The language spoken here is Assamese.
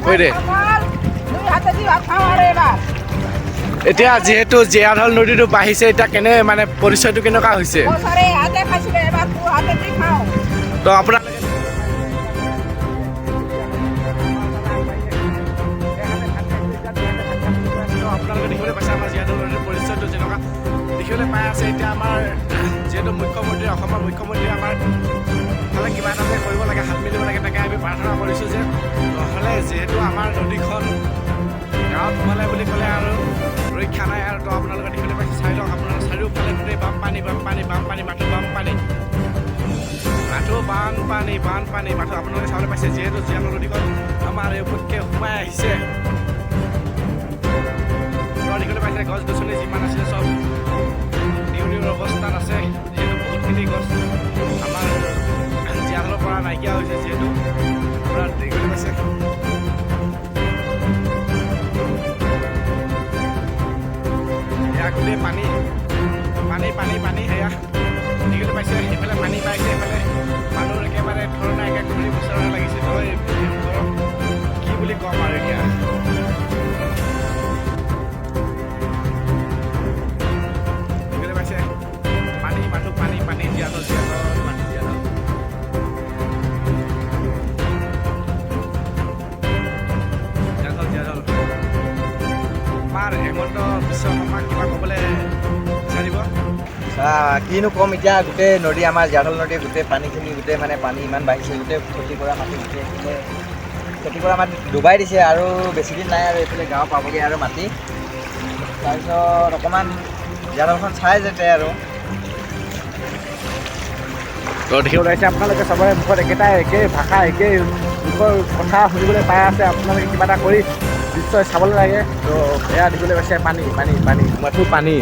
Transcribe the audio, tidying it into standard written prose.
কৈ দে এতিয়া যিহেতু জীয়াঢল নদীটো বাঢ়িছে এতিয়া কেনে মানে পৰিচয়টো কেনেকুৱা হৈছে তো আপোনালোকে আপোনালোকে দেখিবলৈ পাইছে আমাৰ জীয়াঢল নদীৰ পৰিচয়টো যেনেকুৱা দেখিবলৈ পাই আছে এতিয়া আমাৰ যিহেতু মুখ্যমন্ত্ৰী অসমৰ মুখ্যমন্ত্ৰী আমাৰ ফালে কিবা এটা যে কৰিব লাগে হাত মিলিব লাগে তাকে আমি প্ৰাৰ্থনা কৰিছোঁ যে নহ'লে যিহেতু আমাৰ নদীখন গাঁৱত সোমালে বুলি ক'লে আৰু ৰক্ষা নাই আৰু তো আপোনালোকে দেখিবলৈ পাইছে চাই লওক আপোনালোকে চাৰিওফালে গোটেই বানপানী মাথো বানপানী মাথো আপোনালোকে চাবলৈ পাইছে যিহেতু জীয়াঢল নদীখন আমাৰ এই ওপৰতকৈ সোমাই আহিছে দেখিবলৈ পাইছে গছ গছনি যিমান আছিলে চব নিউৰ অৱস্থাত আছে যিহেতু বহুতখিনি গছ আমাৰ জীয়াঢলৰ পৰা নাইকিয়া হৈছে যিহেতু আপোনাৰ দেখিবলৈ পাইছে এয়া গোটেই পানী সেয়া দেখিবলৈ পাইছে সেইফালে পানী পাইছে সেইফালে মানুহ একেবাৰে ধৰণে একে ঘূৰি বিচৰা লাগিছে তই কি বুলি ক'ম আৰু এতিয়া কিনো ক'ম এতিয়া গোটেই নদী আমাৰ জীয়াঢল নদীৰ গোটেই পানীখিনি গোটেই মানে পানী ইমান বাঢ়িছে গোটেই খেতি কৰা মাটি গোটেই খেতি কৰা মাটি ডুবাই দিছে আৰু বেছিদিন নাই আৰু এইফালে গাঁও পাবগৈ আৰু মাটি তাৰপিছত অকণমান জীয়াঢলখন চাই যাতে আৰু তো দেখিবলৈ পাইছে আপোনালোকে চবৰে মুখত একেই ভাষা একেই মুখৰ কথা শুনিবলৈ পাই আছে আপোনালোকে কিবা এটা কৰি নিশ্চয় চাবলৈ লাগে তো এয়া দেখিবলৈ পাইছে পানী মাথো পানী